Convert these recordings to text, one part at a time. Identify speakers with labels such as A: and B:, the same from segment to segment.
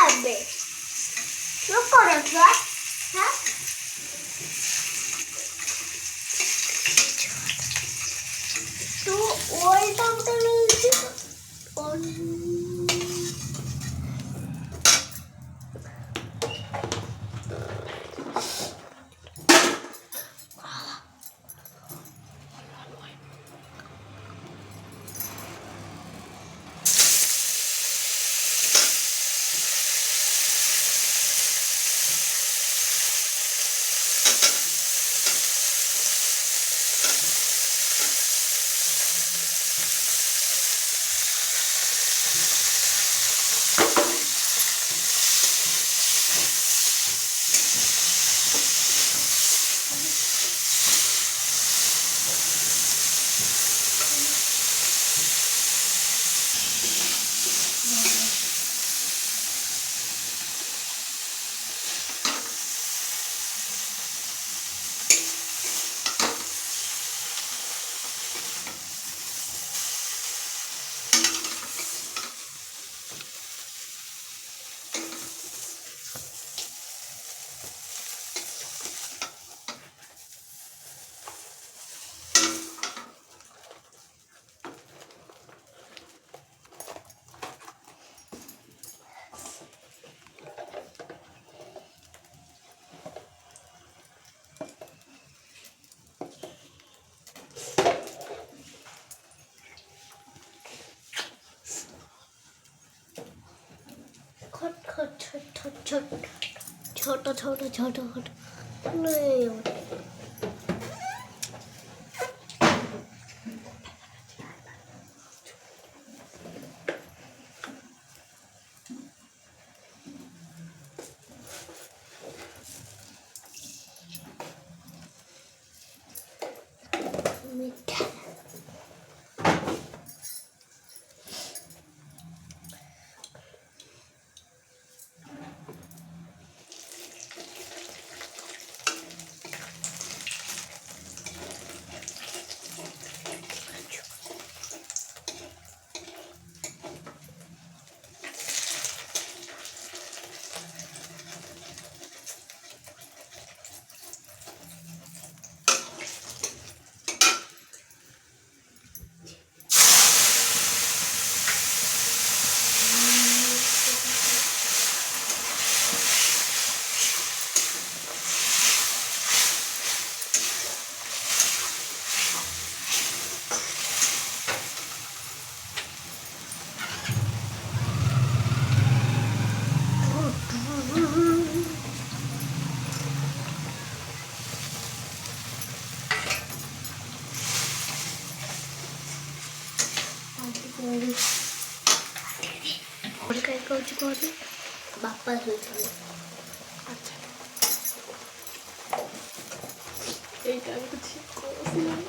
A: লাগবে লোক করেছে হ্যাঁ তো ওইটা তো নিয়েছি ছোট ছোট ছোট ছোট মিঠা বাপ্পা হয়েছিল আচ্ছা এইটা আমি তো ঠিক করেছিলাম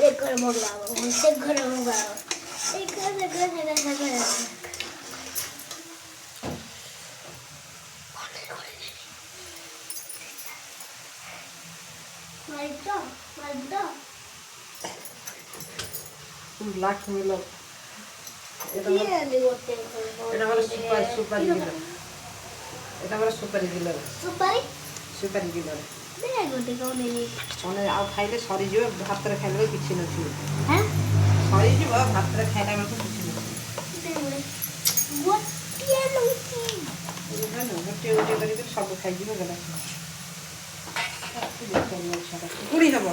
A: एक घर मंगाओ से घर मंगाओ एक घर है माइदा
B: लाख मिलो
A: ये ले होते
B: এটা হলো সুপারি কিলো এটা হলো সুপারি কিলো
A: सुपारी दे गोटे कौन नहीं
B: মানে ଆଉ ଖାଇଲେ ସରିଯିବ ଭାତରେ ଖାଇଲେ କିଛି ନଥିବ
A: हैं
B: ସରିଯିବ ଭାତରେ ଖାଇଲା ବେଳକୁ କିଛି ନଥିବ
A: गोटे लौकी
B: ଗୋଟିଏ ଗୋଟିଏ କରିକି ସବୁ ଖାଇଯିବ ଗଲା ପୁଣି ହେବ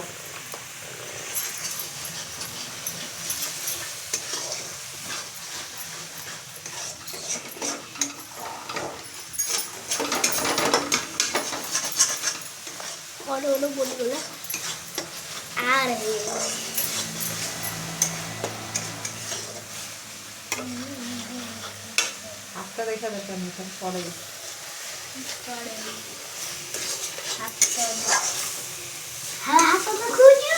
A: और वो बोल बोला आ रही है
B: হাতটা দেখা দরকার নেই পরে
A: हाँ हाँ तो मैं खोजू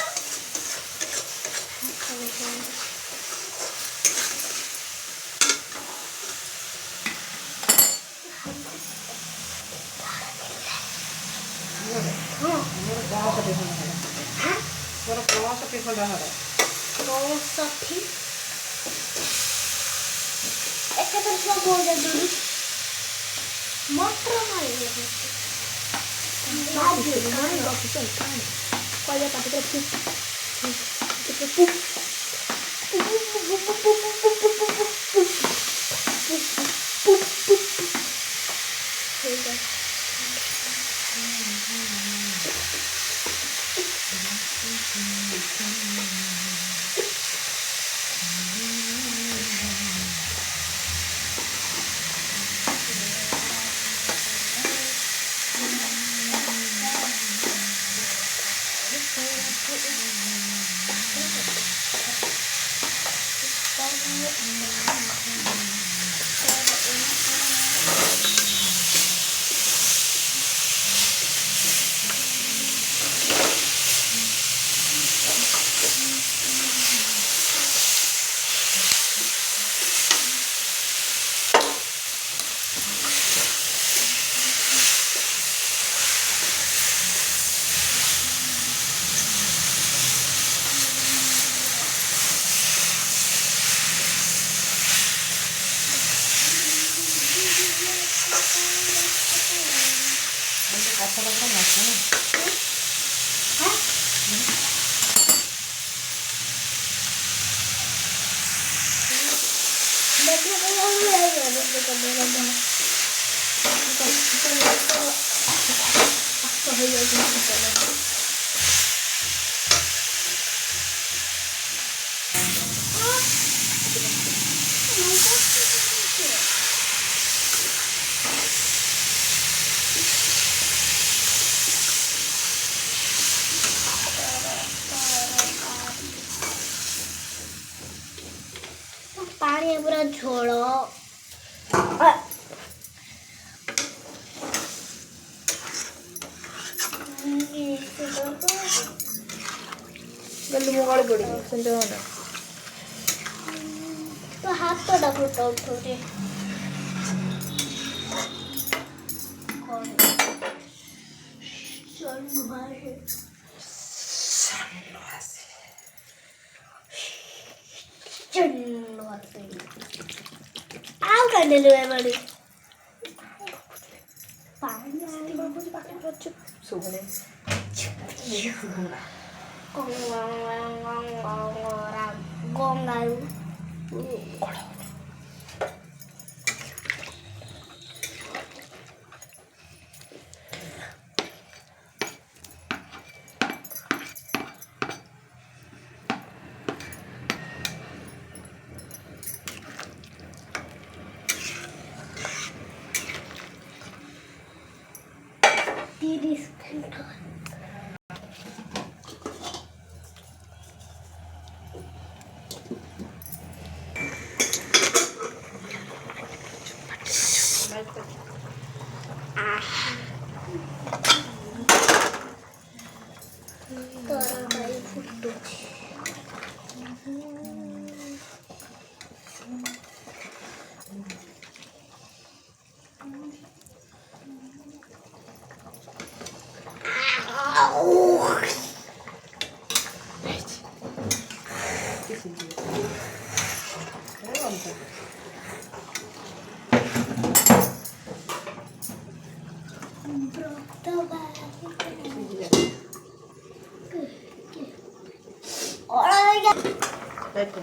B: ମୋର ପଣଷଠି ଖଣ୍ଡ ହବ
A: साठी एक तरफ बोल दे दूध मटर मारिए भाजी खाने बाकी चल खाने कोई या पाटे पानी पूरा झोड़ो
C: गल्ली मोगाड़ी पड़ी संजय होना
A: तो हाथ तो डबल उठो रे आओ करने लो बड़ी पानी
C: सुबह
A: Gongaru. Tiris kantor. Tara bayi foto.
B: দেখো